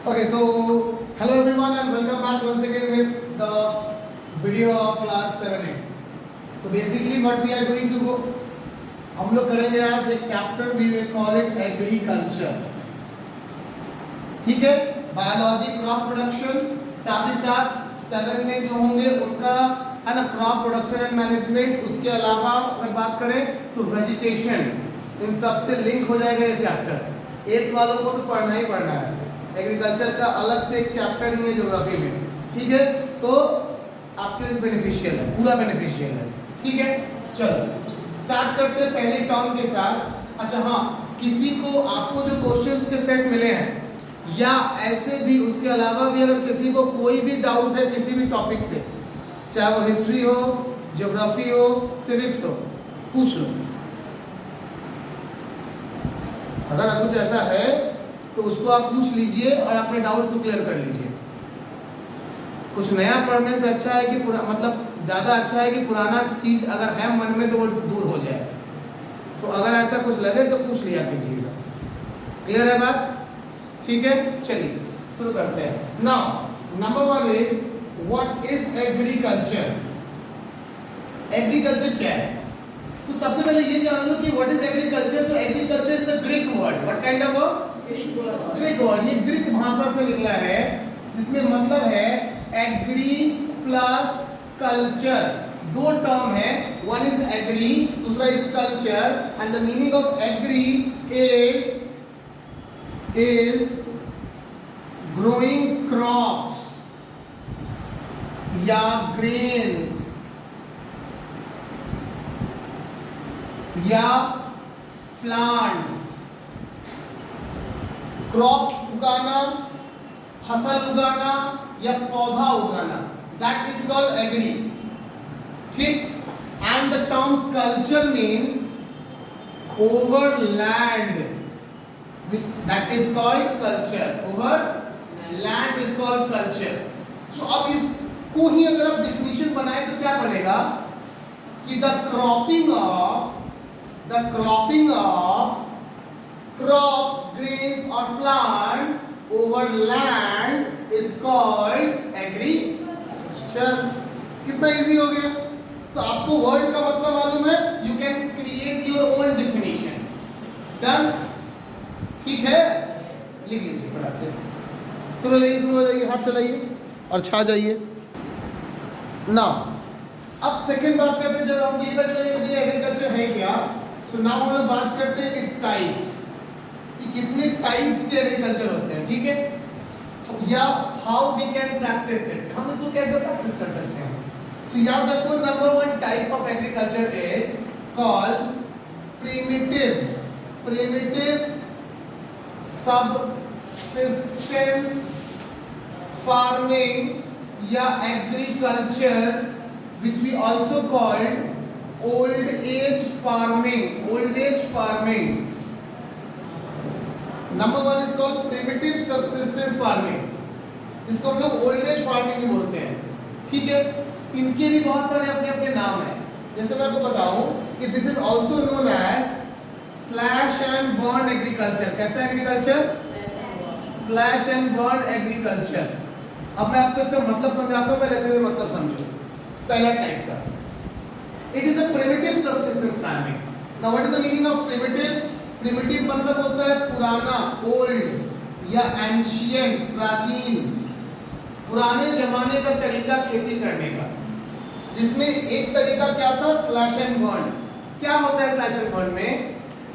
Okay, so hello everyone and welcome back once again with the video of class 7-8. So basically what we are doing to go, हम लोग करेंगे आज एक chapter we will call it agriculture. ठीक है, biology, crop production, साथ ही साथ 7 में जो होंगे उनका है ना क्रॉप प्रोडक्शन एंड मैनेजमेंट. उसके अलावा अगर बात करें तो वेजिटेशन, इन सब से लिंक हो जाएगा ये चैप्टर. 8 वालों को तो पढ़ना ही पढ़ना है. एग्रीकल्चर का अलग से एक चैप्टर नहीं है ज्योग्राफी में. ठीक है, तो आपके लिए बेनिफिशियल है, पूरा बेनिफिशियल है. ठीक है, चलो स्टार्ट करते हैं पहले टर्म के साथ. अच्छा हाँ, किसी को आपको जो क्वेश्चंस के सेट मिले हैं या ऐसे भी उसके अलावा भी अगर किसी को कोई भी डाउट है किसी भी टॉपिक से, चाहे वो हिस्ट्री हो, ज्योग्राफी हो, सिविक्स हो, पूछ लो. अगर कुछ ऐसा है तो उसको आप पूछ लीजिए और अपने डाउट्स को क्लियर कर लीजिए. कुछ नया पढ़ने से अच्छा है कि मतलब ज़्यादा अच्छा है कि पुराना चीज़ अगर है मन में तो वो दूर हो जाए. तो अगर ऐसा कुछ लगे तो पूछ लिया कीजिएगा. क्लियर है बात? ठीक है, चलिए शुरू करते हैं. Now number 1 is what is agriculture. Agriculture क्या है? तो सबसे पहले ये जान लो कि व्हाट इज एग्रीकल्चर. तो agriculture is a Greek word. What kind of word? Greek word. ये ग्रीक भाषा से निकला है जिसमें मतलब है एग्री प्लस कल्चर. दो टर्म है, वन इज एग्री, दूसरा is culture. And the meaning of agri is growing crops या ग्रेन्स या प्लांट्स. क्रॉप उगाना, फसल उगाना या पौधा उगाना, दैट इज कॉल्ड एग्री. ठीक. And the term culture means over land, that is called culture. Over land is called culture. So अब इसको ही अगर आप डिफिनीशन बनाए तो क्या बनेगा कि the cropping of crops, grains or plants over land is called agriculture. कितना इजी हो गया. तो आपको वर्ड का मतलब मालूम है, you can create your own definition. Done. ठीक है, लिख लीजिए फटाक से. शुरू हो जाइए, हाथ चलाइए और छा जाइए. नाउ अब सेकंड बात करते हैं. जब हम ये बच्चे एग्रीकल्चर है क्या, तो नाउ हम लोग बात करते हैं इट्स टाइप्स, कि कितने टाइप्स के एग्रीकल्चर होते हैं. ठीक है, या how we can practise it, हम इसको कैसे प्रैक्टिस कर सकते हैं. तो याद रखो number 1 type of agriculture is called primitive subsistence farming या agriculture, which we also called old age farming. Number 1 is called primitive subsistence farming. इसको हम लोग old age farming भी बोलते हैं. ठीक है, इनके भी बहुत सारे अपने अपने नाम हैं. जैसे मैं आपको बताऊं कि this is also known as slash and burn agriculture. कैसा agriculture? slash and burn agriculture. अब मैं आपको इसका मतलब समझाता हूँ, पहले अच्छे से मतलब समझो. पहला टाइप का, it is a primitive subsistence farming. Now what is the meaning of primitive? Primitive मतलब होता है पुराना, ओल्ड या एंशिएंट, प्राचीन, पुराने जमाने का तरीका खेती करने का. जिसमें एक तरीका क्या था, स्लैश एंड बर्न. क्या होता है स्लैश एंड बर्न में?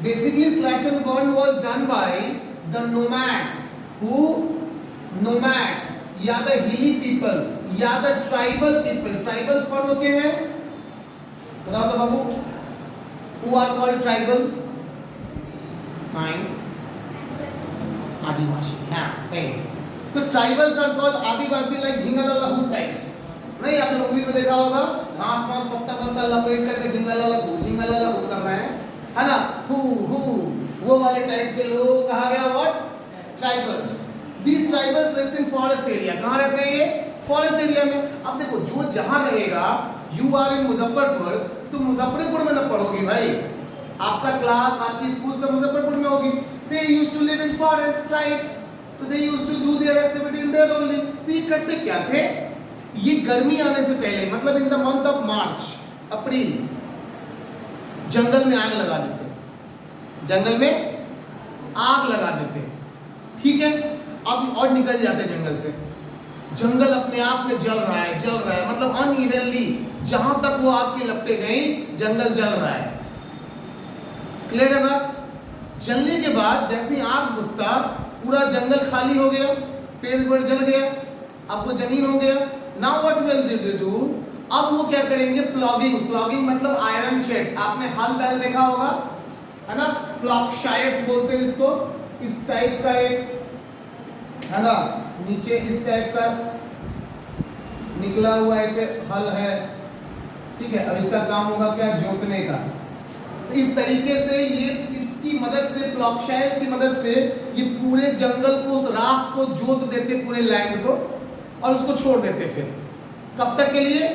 Basically slash and burn was done by the nomads. Nomads या द हिली पीपल या द ट्राइबल पीपल. ट्राइबल कौन होते हैं बताओ तो बाबू. Who are called tribal? आदिवासी. हाँ सही. तो tribals are called Adivasi like Jhingalala हु टाइप्स. नहीं, आपने मूवी में देखा होगा, घास घास पत्ता पत्ता लपेट करके झिंगालाला हु कर रहे हैं, है ना. हु वो वाले टाइप के लोगों को कहा गया what? Tribals. These tribals lives in forest area. कहाँ रहते हैं ये? फॉरेस्ट एरिया में. अब देखो जो जहाँ रहेगा, यू आर इन मुजफ्फरपुर, तो मुजफ्फरपुर में न पढ़ोगे भाई. आपका क्लास आपकी स्कूल से मुजफ्फरपुर में होगी. They used to live in forest, right? So they used to do there activity in their only. तो ये करते क्या थे, ये गर्मी आने से पहले मतलब in the month of March April जंगल में आग लगा देते, जंगल में आग लगा देते, ठीक है। अब और निकल जाते जंगल से, जंगल अपने आप में जल रहा है, जल रहा है, मतलब अनइवनली जहां तक वो आग की लपटें गई जंगल जल रहा है। क्लियर है बात? जलने के बाद जैसे आग बुझता पूरा जंगल खाली हो गया, पेड़ पेड़ जल गया, अब वो जमीन हो गया। नाउ व्हाट विल डू, अब वो क्या करेंगे, प्लॉगिंग। प्लॉगिंग मतलब आयरन शेड्स, आपने हल बैल देखा होगा, है ना, प्लॉगशायर्स बोलते हैं इसको। इस टाइप का एक, है ना, नीचे इस टाइप का निकला हुआ ऐसे हल है, ठीक है। अब इसका काम होगा क्या, जोतने का। तो इस तरीके से ये इसकी मदद से, प्लॉगशायर्स की मदद से ये पूरे जंगल को, उस राख को जोत देते, पूरे लैंड को, और उसको छोड़ देते। फिर कब तक के लिए,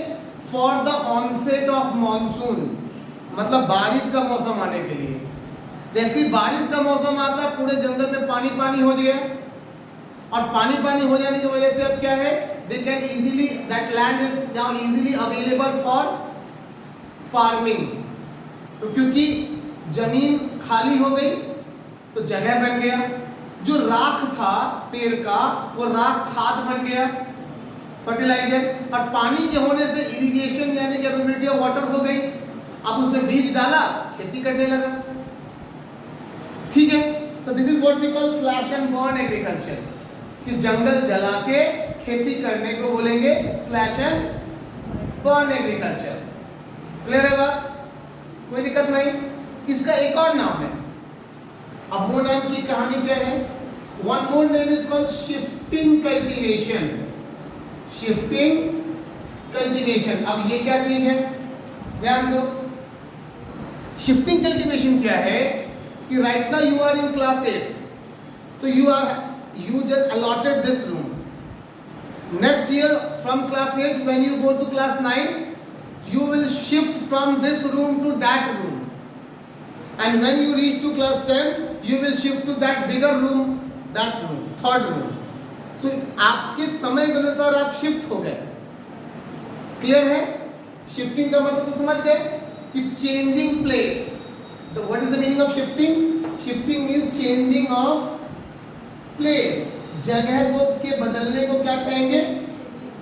for the onset of monsoon, मतलब बारिश का मौसम आने के लिए। जैसे बारिश का मौसम आता है पूरे जंगल में पानी पानी हो गया, और पानी पानी हो जाने की वजह से अब क्या है, they can easily, that land is now easily available for farming. तो क्योंकि जमीन खाली हो गई तो जगह बन गया, जो राख था पेड़ का वो राख खाद बन गया, फर्टिलाइजर, और पानी के होने से इरिगेशन यानी कि अवेलेबिलिटी ऑफ वाटर हो गई। अब उसने बीज डाला, खेती करने लगा, ठीक है। तो this is what we call slash and burn agriculture, कि जंगल जला के खेती करने को बोलेंगे slash and burn agriculture. Clear है बात? कोई दिक्कत नहीं। इसका एक और नाम है, अब वो नाम की कहानी क्या है, one more name is called shifting cultivation. Shifting cultivation, अब ये क्या चीज है, ध्यान दो। शिफ्टिंग कल्टीवेशन क्या है कि right now you are in class 8th, so you just allotted this room. Next year from class 8 when you go to class 9 you will shift from this room to that room, and when you reach to class 10th you will shift to that bigger room, that room, third room. So आपके समय के अनुसार आप shift हो गए। Clear है? Shifting का मतलब तो समझ गए कि changing place. What is the meaning of shifting? Shifting means changing of place, जगह को के बदलने को क्या कहेंगे,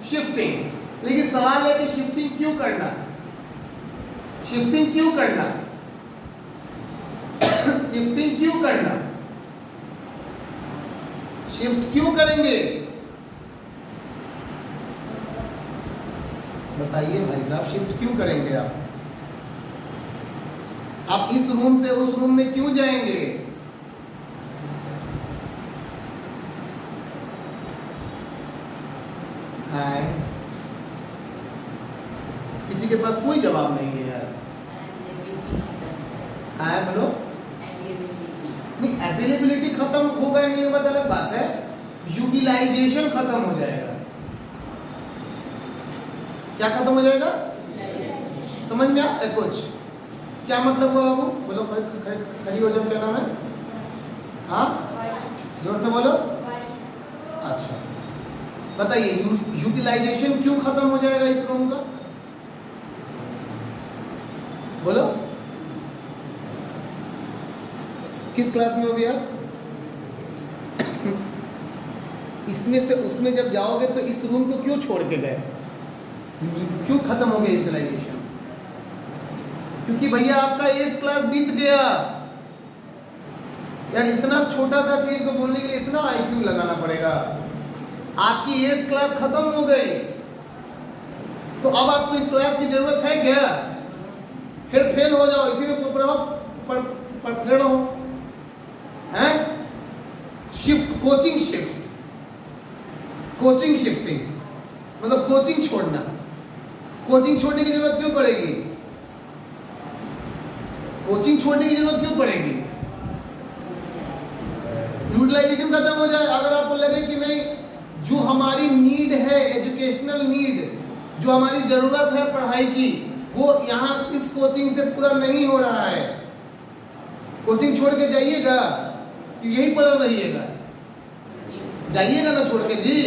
शिफ्टिंग। लेकिन सवाल है कि शिफ्टिंग क्यों करना, शिफ्टिंग क्यों करना, शिफ्टिंग क्यों करना, शिफ्ट क्यों करेंगे, बताइए भाई साहब, शिफ्ट क्यों करेंगे आप इस रूम से उस रूम में क्यों जाएंगे? किसी के पास कोई जवाब नहीं है यार। हाँ बोलो। नहीं, अवेलेबिलिटी खत्म होगा नहीं होगा तो अलग बात है, यूटिलाइजेशन खत्म हो जाएगा। क्या खत्म हो जाएगा, समझ में आया कुछ? क्या मतलब हुआ बाबू, बोलो, खड़ी हो जाओ, क्या नाम है? हाँ जोर से बोलो। अच्छा बताइए, यूटिलाइजेशन क्यों खत्म हो जाएगा इस रूम का, बोलो। किस क्लास में हो अभी आप? इसमें से उसमें जब जाओगे तो इस रूम को क्यों छोड़ के गए, क्यों खत्म हो गया यूटिलाइजेशन? क्योंकि भैया आपका 8th क्लास बीत गया यार। इतना छोटा सा चीज को बोलने के लिए इतना आईक्यू लगाना पड़ेगा। आपकी 8th क्लास खत्म हो गई तो अब आपको इस क्लास की जरूरत है क्या? फिर फेल हो जाओ, इसी में पढ़ हो हैं। Shift, coaching shift, coaching shifting मतलब कोचिंग छोड़ना। कोचिंग छोड़ने की जरूरत क्यों पड़ेगी, कोचिंग छोड़ने की जरूरत क्यों पड़ेगी? यूटिलाइजेशन खत्म हो जाए। अगर आपको लगे कि नहीं, जो हमारी नीड है, एजुकेशनल नीड, जो हमारी जरूरत है पढ़ाई की, वो यहाँ इस कोचिंग से पूरा नहीं हो रहा है, कोचिंग छोड़ के जाइएगा, यही पढ़ रहिएगा। जाइएगा ना छोड़ के जी।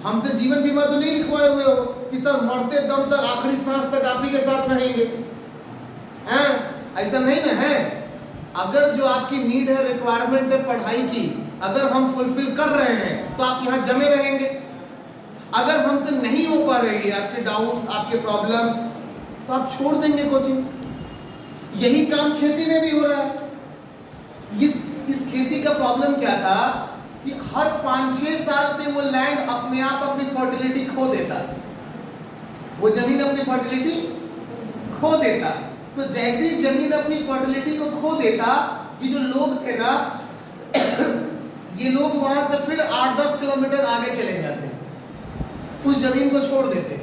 हमसे जीवन बीमा तो नहीं लिखवाए हुए हो कि सर मरते दम तक आखिरी सांस तक आप ही के साथ रहेंगे, हैं? ऐसा नहीं ना है। अगर जो आपकी नीड है, रिक्वायरमेंट है पढ़ाई की, अगर हम फुलफिल कर रहे हैं तो आप यहाँ जमे रहेंगे। अगर हमसे नहीं हो पा रही है आपके डाउट्स, आपके प्रॉब्लम्स, तो आप छोड़ देंगे कोचिंग। यही काम खेती में भी हो रहा है। इस खेती का प्रॉब्लम क्या था कि हर 5-6 साल पे वो लैंड अपने आप अपनी फर्टिलिटी खो देता, वो जमीन अपनी फर्टिलिटी खो देता। तो जैसे ही जमीन अपनी फर्टिलिटी को खो देता, ये जो लोग थे ना ये लोग वहां से फिर 8-10 किलोमीटर आगे चले जाते, उस जमीन को छोड़ देते।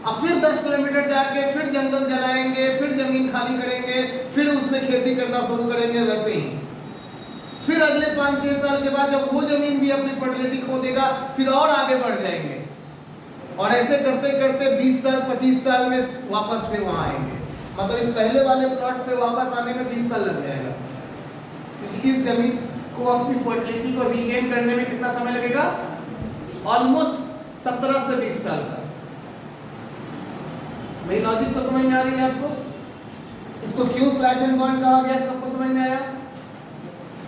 अब फिर 10 किलोमीटर जाके फिर जंगल जलाएंगे, फिर जमीन खाली करेंगे, फिर उसमें खेती करना शुरू करेंगे। वैसे ही फिर अगले 5-6 साल के बाद जब वो जमीन भी अपनी फर्टिलिटी खो देगा, फिर और आगे बढ़ जाएंगे, और ऐसे करते करते 20 साल 25 साल में वापस फिर वहां आएंगे। मतलब इस पहले वाले प्लॉट पे वापस आने में 20 साल लग जाएगा, क्योंकि इस जमीन को अपनी फर्टिलिटी को रीगेन करने में कितना समय लगेगा? ऑलमोस्ट 17 से 20 साल का। मेरी लॉजिक को समझ में आ रही है आपको? इसको क्यों स्लैश एंड बर्न कहा गया, सबको समझ में आया?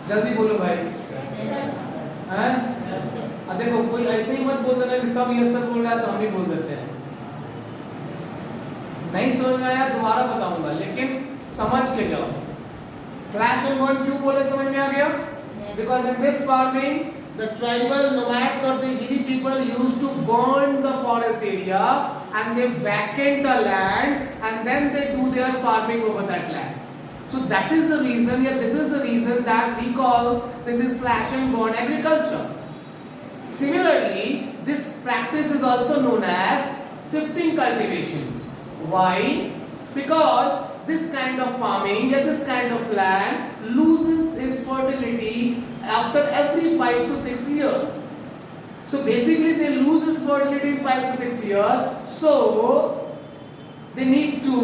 जल्दी बोलो भाई। हैं? देखो कोई ऐसे ही मत बोल देना कि सब यस सर बोल रहा है तो हम भी बोल देते हैं। नहीं समझ में आया दोबारा बताऊंगा, लेकिन समझ के जाओ। स्लैश एंड बर्न क्यों बोले, समझ में आ गया? Because in this farming, the tribal nomads or the hilly people used to burn the forest area and they vacate the land and then they do their farming over that land. So that is the reason, yeah, this is the reason that we call this is slash and burn agriculture. Similarly, this practice is also known as shifting cultivation. Why? Because this kind of farming or this kind of land loses its fertility after every 5 to 6 years. So basically they lose its fertility in 5 to 6 years. So they need to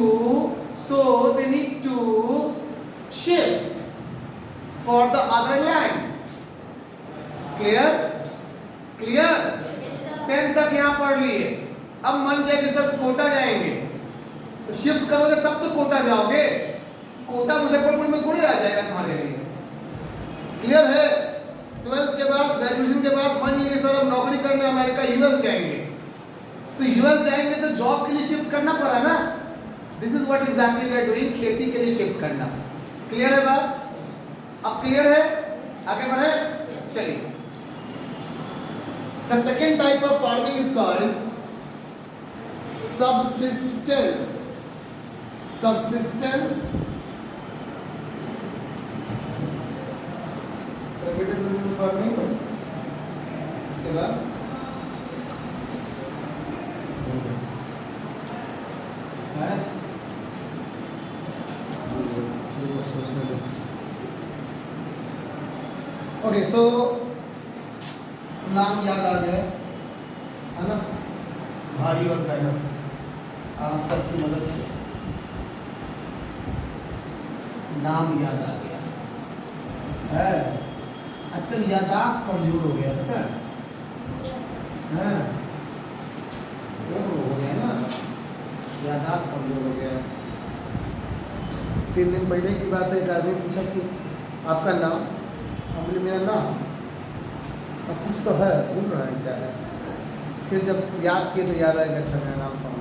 shift for the other land. Clear? 10 तक यहाँ पढ़ लिए। अब मन किया कि sir Kota जाएंगे, तो शिफ्ट करोगे तब तो कोटा जाओगे। कोटा मुजफ्फरपुर में थोड़ी आ जाएगा तुम्हारे लिए। क्लियर है? 12th के बाद, ग्रेजुएशन के बाद 1 ईयर सर हम नौकरी करने अमेरिका यूएस जाएंगे, तो यूएस जाएंगे तो जॉब के लिए शिफ्ट करना पड़ा ना। This is what exactly we are doing, खेती के लिए शिफ्ट करना। क्लियर है बात? अब क्लियर है? आगे बढ़े, चलिए। The second type of farming is called subsistence repetitive farming। उसके बाद है सोचने दो। ओके, सो नाम याद आ गया है ना, भारी और कायनात, आप सबकी मदद से नाम याद आ गया है। आजकल याददाश्त कमजोर हो गया, पता है? हो गया ना, याददाश्त कमजोर हो गया। 3 दिन पहले की बात है, एक आदमी पूछा कि आपका नाम, हम बोले मेरा नाम, अब कुछ तो है, भूल रहा है क्या है। फिर जब याद किए तो याद आएगा, अच्छा मेरा नाम फॉर्म।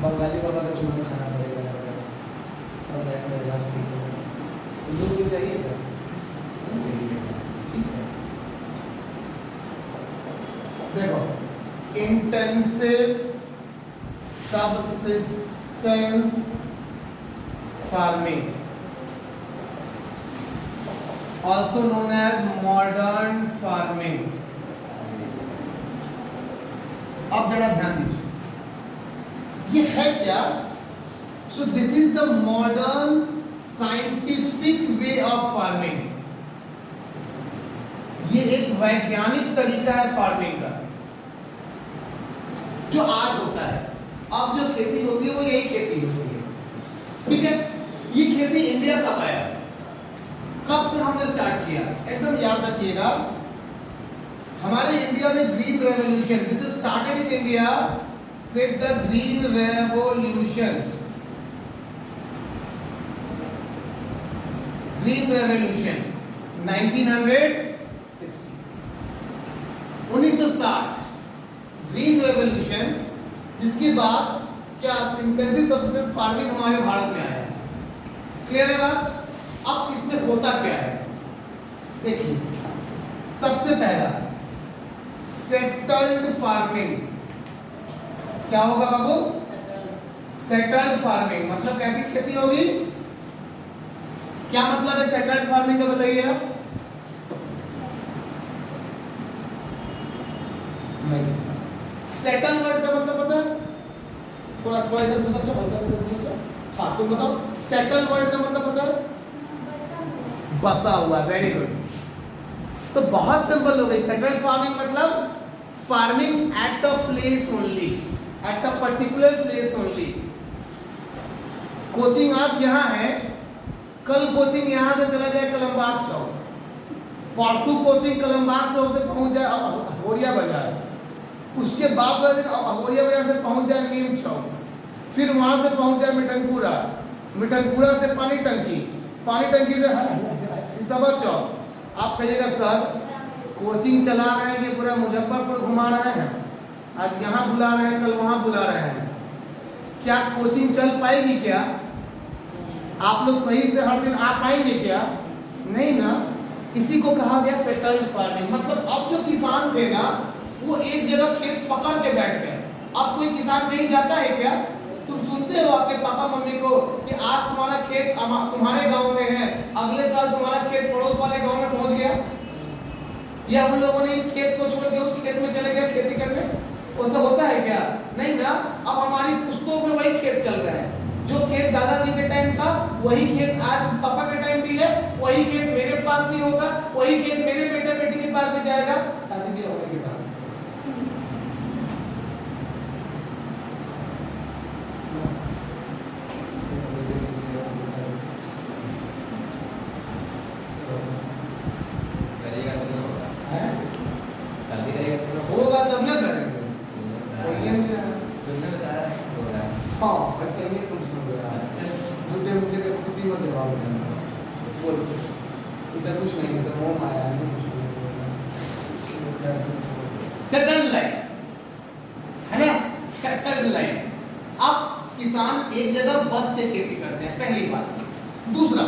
बंगाली बाबा का चूरमा खाना पड़ेगा, और इलाज ठीक है। जो भी चाहिए क्या नहीं चाहिए, ठीक है। देखो, intensive subsistence farming, also known as modern farming। अब जरा ध्यान दीजिए, ये है क्या? So this is the modern scientific way of farming. ये एक वैज्ञानिक तरीका है फार्मिंग का, जो आज होता है। अब जो खेती होती है वो यही खेती होती है, ठीक है? ये खेती इंडिया का कब आया, कब से हमने स्टार्ट किया? एकदम याद रखिएगा, हमारे इंडिया में green revolution, this is started in India with the green revolution, green revolution 1960, 1960 green revolution, जिसके बाद क्या सिंथेटिक सब्सटेंस फार्मिंग हमारे भारत में आया। क्लियर है बात? अब इसमें होता क्या है, देखिए, सबसे पहला सेटल्ड फार्मिंग। क्या होगा बाबू? सेटल्ड फार्मिंग मतलब कैसी खेती होगी? क्या मतलब है सेटल्ड फार्मिंग का, बताइए आप। नहीं, सेटल वर्ड का मतलब पता है? थोड़ा थोड़ा इधर घुस जाओ, हल्का सा इधर घुस जाओ। हाँ, तुम बताओ सेटल वर्ड का मतलब पता है? बसा हुआ। Very good. तो बहुत सिंपल हो गई। सेटल फार्मिंग मतलब farming at a place only, at a particular place only. Coaching आज यहाँ है, कल कोचिंग यहाँ से चला जाए कलमबाग चौक, परसों कोचिंग कलमबाग चौक से पहुंच जाए अहोरिया बाजार, उसके बाद वाले दिन अहोरिया बाजार से पहुंच जाए नीम चौक, फिर वहां से पहुंच जाए मिठनपुरा, मिठनपुरा से पानी टंकी, पानी टंकी से सबा चौक। आप कहिएगा सर कोचिंग चला रहे हैं कि पूरा मुजफ्फरपुर घुमा रहे हैं, आज यहाँ बुला रहे हैं कल वहाँ बुला रहे हैं, क्या कोचिंग चल पाएगी? क्या आप लोग सही से हर दिन आ पाएंगे क्या? नहीं ना। इसी को कहा गया सेटल्ड फार्मिंग। मतलब अब जो किसान थे ना, वो एक जगह खेत पकड़ के बैठ गए। अब कोई किसान कहीं जाता है क्या? तुम सुनते हो अपने पापा मम्मी को कि आज तुम्हारा खेत तुम्हारे गांव में है, अगले साल तुम्हारा खेत पड़ोस वाले गांव में पहुंच गया, या उन लोगों ने इस खेत को छोड़ के उस खेत में चले गए खेती करने? वो सब होता है क्या? नहीं ना। अब हमारी पुश्तों में वही खेत चल रहा है, जो खेत दादाजी के टाइम था वही खेत आज पापा के टाइम भी है, वही खेत मेरे पास भी होगा, वही खेत मेरे बेटा बेटी के पास भी जाएगा शादी भी होने के बाद। होगा तब ना करेंगे। हाँ, अच्छा ये तुम सुन रहे हो, झूठे मूठे के खुशी में जवाब देना, बोल ऐसा कुछ नहीं, ऐसा मोह माया नहीं, कुछ नहीं। सेटल्ड लाइफ है ना, सेटल्ड लाइफ। अब किसान एक जगह बस से खेती करते हैं, पहली बात। दूसरा,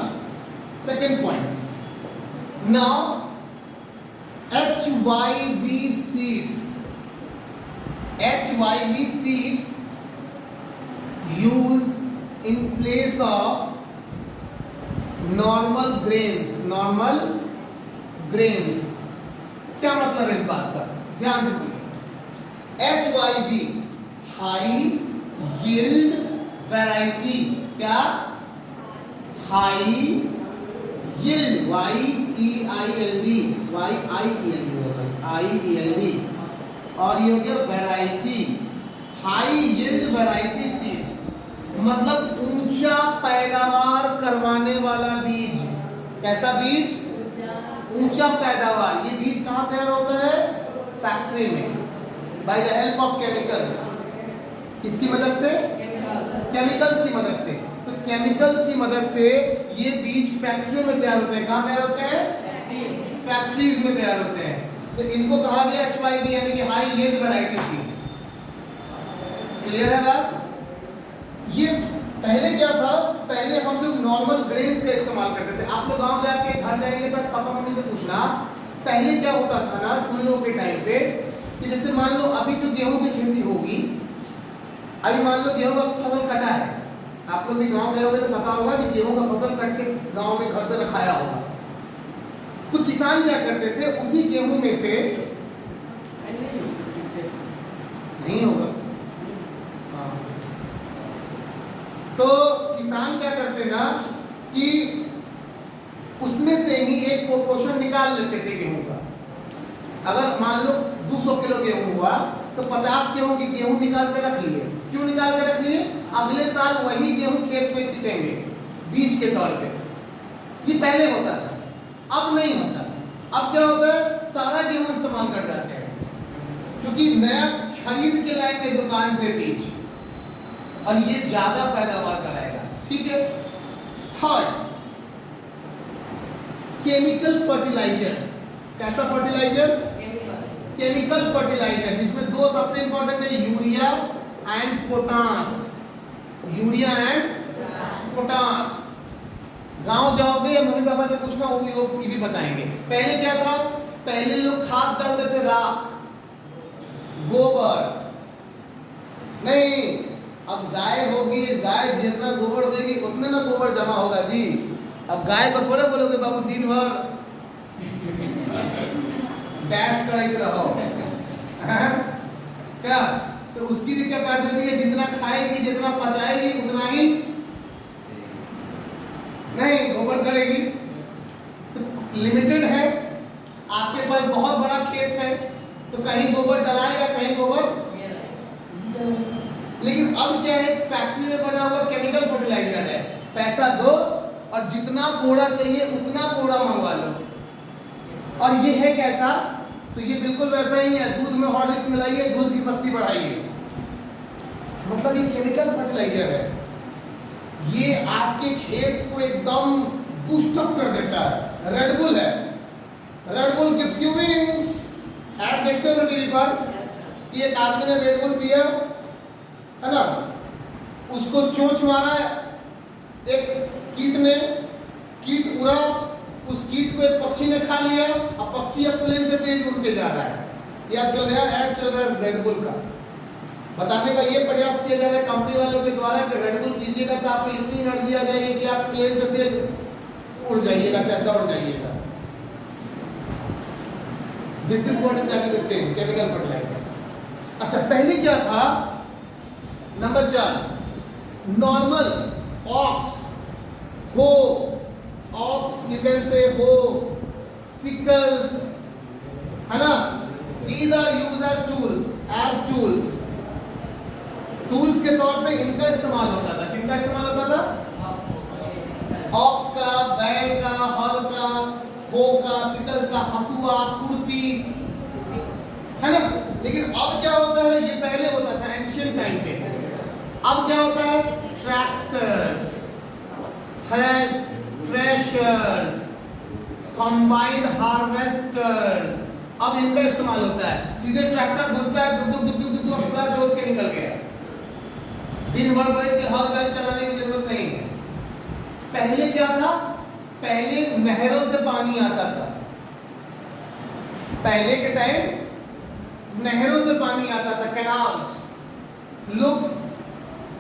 second point, now HYV seeds, HYV seeds used in place of normal grains, normal grains। क्या मतलब है इस बात का? ध्यान से सुनिए। HYV हाई यील्ड वैरायटी, क्या? हाई यील्ड, YEILD, YIELD, और ये हो गया variety, high yield variety seeds, मतलब ऊंचा पैदावार करवाने वाला बीज। कैसा बीज? ऊंचा पैदावार। ये बीज कहाँ तैयार होता है? फैक्ट्री में, by the help of chemicals. किसकी मदद से? केमिकल्स की मदद से। तो केमिकल्स की मदद से ये बीज फैक्ट्री में तैयार होते हैं। कहाँ तैयार होते हैं? फैक्ट्रीज में तैयार होते हैं। तो इनको कहा गया HYV, यानी कि high yield variety seed. Clear है बात? ये पहले क्या था? पहले हम लोग नॉर्मल ग्रेन्स का इस्तेमाल करते थे। आप लोग गांव जाके घर जाएंगे तो पापा मम्मी से पूछना, पहले क्या होता था ना उन लोगों के टाइम पे, कि जैसे मान लो अभी जो गेहूं की खेती होगी, अभी मान लो गेहूं का फसल कटा है, आप लोग भी गांव गए होंगे तो पता होगा कि गेहूं का फसल कट के गांव में घर पे रखाया होगा। तो किसान क्या करते थे, उसी गेहूं में से नहीं होगा, तो किसान क्या करते ना कि उसमें से ही एक पोर्शन निकाल लेते थे गेहूं का। अगर मान लो 200 किलो गेहूं हुआ तो 50 गेहूं की गेहूं निकाल के रख लिए। क्यों निकाल के रख लिए? अगले साल वही गेहूं खेत में छीटेंगे बीज के तौर पे। ये पहले होता था, अब नहीं होता। अब क्या होता है, सारा गेहूं इस्तेमाल कर जाते हैं, क्योंकि नया खरीद के लाएंगे दुकान से बीज, और ये ज्यादा पैदावार कराएगा। ठीक है। Third, chemical fertilisers. कैसा फर्टिलाइजर? केमिकल फर्टिलाइजर, जिसमें दो सबसे इंपॉर्टेंट है, urea and potash. Urea and potash. गांव जाओगे या मम्मी पापा से पूछना, वो ये भी बताएंगे। पहले क्या था, पहले लोग खाद डालते थे, राख, गोबर। नहीं, अब गाय होगी, गाय जितना गोबर देगी उतने ना गोबर जमा होगा जी। अब गाय को थोड़े बोलोगे बाबू दिन भर डैश करते रहो क्या? तो उसकी भी कैपेसिटी है, जितना खाएगी, जितना पचाएगी, उतना ही नहीं गोबर करेगी। तो लिमिटेड है। आपके पास बहुत बड़ा खेत है तो कहीं गोबर डलाएगा, कहीं गोबर। लेकिन अब क्या है, फैक्ट्री में बना हुआ केमिकल फर्टिलाइजर है, पैसा दो और जितना बोरा चाहिए उतना बोरा मंगवा लो। और ये है कैसा, तो ये बिल्कुल वैसा ही है, दूध में हॉर्लिक्स मिलाइए, दूध की शक्ति बढ़ाइए, मतलब ये केमिकल फर्टिलाइजर है। ये आपके खेत को एकदम बूस्ट अप कर देता है। रेड बुल है, red bull gives you wings. Add देखते हो ना टीवी पर कि एक आदमी ने रेड बुल पिया है ना, उसको चोंच मारा, एक कीट ने, कीट उड़ा, उस कीट को एक पक्षी ने खा लिया, अब पक्षी अब प्लेन से तेज उड़ के जा रहा है। ये आजकल नया ऐड चल रहा है रेड बुल का। बताने का ये प्रयास किया जा रहा है कंपनी वालों के द्वारा कि रेड बुल पीजिएगा तो आप में इतनी एनर्जी आ जाएगी कि आप प्लेन से तेज उड़ जाइएगा, चाहे दौड़ जाइएगा। This is what is the same chemical fertiliser. अच्छा, पहले क्या था? Number 4, normal ox, hoe, ox you can say hoe, sickles, है ना, these are used as tools. Tools के तौर पे इनका इस्तेमाल होता था। किनका इस्तेमाल होता था? ऑक्स का, बैल का, हल का, हो का, सिकल्स का, हसुआ, खुरपी, है ना। लेकिन अब क्या होता है, ये पहले होता था एंशिएंट टाइम पे। अब क्या होता है? ट्रैक्टर्स, थ्रेशर्स, कंबाइंड हार्वेस्टर्स, अब इनका इस्तेमाल होता है। सीधे ट्रैक्टर घुसता है, दुक दुक दुक दुक दुक पूरा जोत के निकल गया। दिन भर बैठ के हल बैल चलाने की जरूरत नहीं है। पहले क्या था? पहले नहरों से पानी आता था। पहले के टाइम नहरों से पानी आता था, कैनाल्स। लोग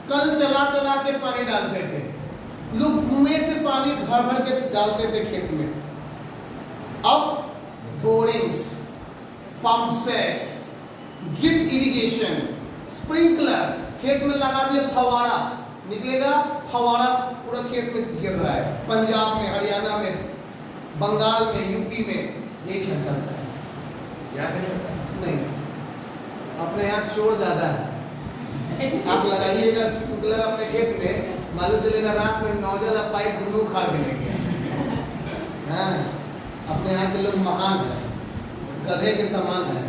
कल चला चला के पानी डालते थे, लोग कुएं से पानी भर भर के डालते थे खेत में। अब borings, pump sets, drip irrigation, sprinkler, खेत में लगा दिया, फवारा निकलेगा, फवारा पूरा खेत में गिर रहा है। पंजाब में, हरियाणा में, बंगाल में, यूपी में यही चलता है। यहाँ पे नहीं, अपने यहाँ चोर ज्यादा है। आप लगाइएगा स्प्रिंकलर अपने खेत में, मालूम चलेगा रात में नौजल और पाइप दोनों उखाड़ के लेंगे। हाँ, अपने यहाँ के लोग महान हैं, गधे के समान है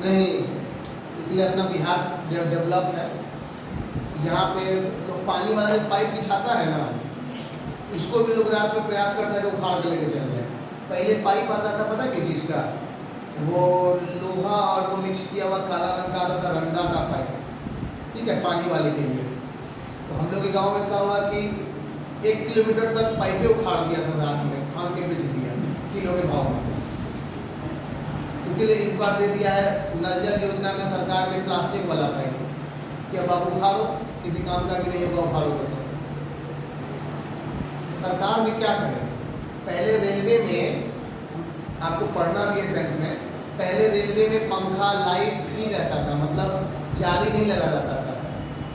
नहीं, इसलिए अपना बिहार डेवलप है। यहाँ पे लोग पानी वाला जो पाइप बिछाता है ना, उसको भी लोग रात में प्रयास करता है कि उखाड़ के लेके चल जाए। पहले पाइप आता था, पता किस चीज़ का? वो लोहा और वो मिक्स किया हुआ काला रंग का आता था, रंगा का पाइप, ठीक है, पानी वाले के लिए। तो हम लोग के गांव में क्या हुआ कि 1 किलोमीटर तक पाइपें उखाड़ दिया सब रात में, खान के बेच दिया किलो के भाव में। इसीलिए इस बार दे दिया है नल जल योजना में सरकार ने प्लास्टिक वाला पाइप कि अब आप उखाड़ो, किसी काम का भी नहीं होगा, उखाड़ोगे तो। सरकार में क्या करे? पहले रेलवे में, आपको पढ़ना भी है 10th में, पहले रेलवे में पंखा लाइट फ्री रहता था, मतलब जाली नहीं लगा रहता था।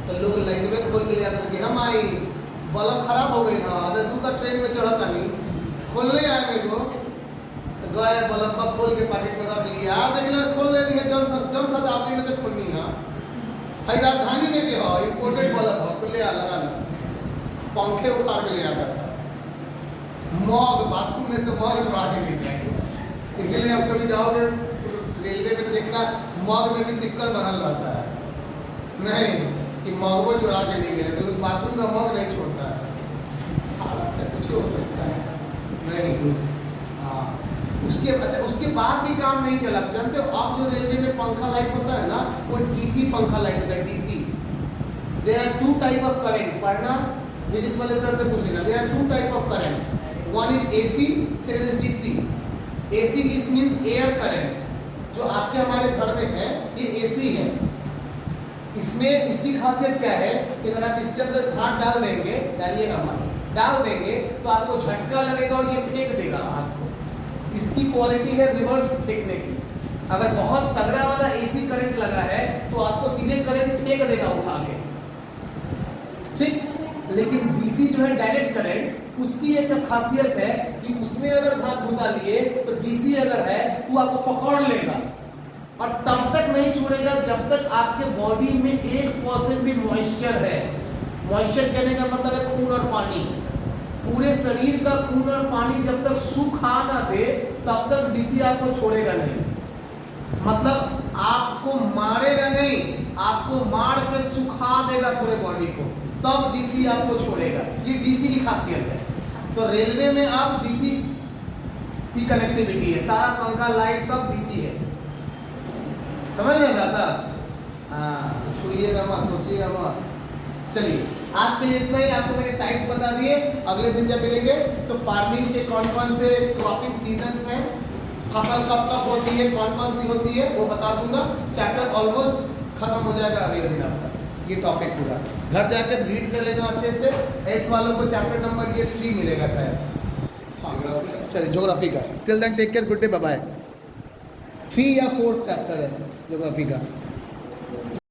तो लोग लाइट में खोल के ले आते थे कि हम आई, बल्ब खराब हो गई ना, अदर का ट्रेन में चढ़ा था नहीं, खोलने आए मेरे को, तो गए बल्ब खोल के पैकेट में रख लिया, देख लो खोल ले लिया, जन शताब्दी में से खोलनी है, हाई राजधानी में जो हो इम्पोर्टेड बल्ब हो, खुले लगा लो, पंखे उखाड़ के ले आता था। मॉग, बाथरूम में से मॉग चुरा के ले जाएंगे। इसीलिए आप कभी जाओगे रेलवे में देखना मॉग में भी सिक्कर बनल रहता है, नहीं कि मॉग को चुरा के नहीं गए, तो बाथरूम का मॉग नहीं छोड़ता है, हालत है कुछ हो सकता है नहीं। हाँ उसके अच्छा उसके बाद भी काम नहीं चला। जानते हो आप जो रेलवे में पंखा लाइट होता है ना, वो डीसी पंखा लाइट होता है, DC. There are two type of current, पढ़ना फिजिक्स वाले सर से पूछ लेना। There are two type of current, one is AC, second is DC. AC is means air current, जो आपके हमारे घर में है ये एसी है। इसमें इसकी खासियत क्या है कि अगर आप इसके अंदर हाथ डाल देंगे, डालिएगा मत, डाल देंगे तो आपको झटका लगेगा और ये फेंक देगा हाथ को। इसकी क्वालिटी है रिवर्स फेंकने की। अगर बहुत तगड़ा वाला एसी करंट लगा है तो आपको सीधे करंट फेंक देगा उठा के, ठीक। लेकिन डीसी जो है डायरेक्ट करंट, उसकी एक खासियत है कि उसमें अगर हाथ घुसा लिए तो डीसी अगर है तो आपको पकड़ लेगा और तब तक नहीं छोड़ेगा जब तक आपके बॉडी में 1% भी मॉइस्चर है। मॉइस्चर कहने का मतलब है खून और पानी। पूरे शरीर का खून और पानी जब तक सुखा ना दे तब तक डीसी आपको छोड़ेगा नहीं। मतलब आपको मारेगा नहीं, आपको मार के सुखा देगा पूरे बॉडी को, तब डीसी आपको छोड़ेगा। ये डीसी की खासियत है। तो रेलवे में आप डीसी की कनेक्टिविटी है, सारा पंखा लाइट सब डीसी है, समझ में आता? हाँ छुइएगा मत, सोचिएगा मत। चलिए आज के लिए इतना ही, आपको मैंने टाइप्स बता दिए। अगले दिन जब मिलेंगे तो फार्मिंग के कौन कौन से क्रॉपिंग सीजन्स हैं, फसल कब कब होती है, कौन कौन सी होती है वो बता दूंगा। चैप्टर ऑलमोस्ट खत्म हो जाएगा अगले दिन आपका ये टॉपिक पूरा। घर जाकर रीड कर लेना अच्छे से। 8th वालों को चैप्टर नंबर ये 3 मिलेगा शायद। चलिए ज्योग्राफी का। Till then take care, good day, bye bye. 3 या 4th चैप्टर है ज्योग्राफी का।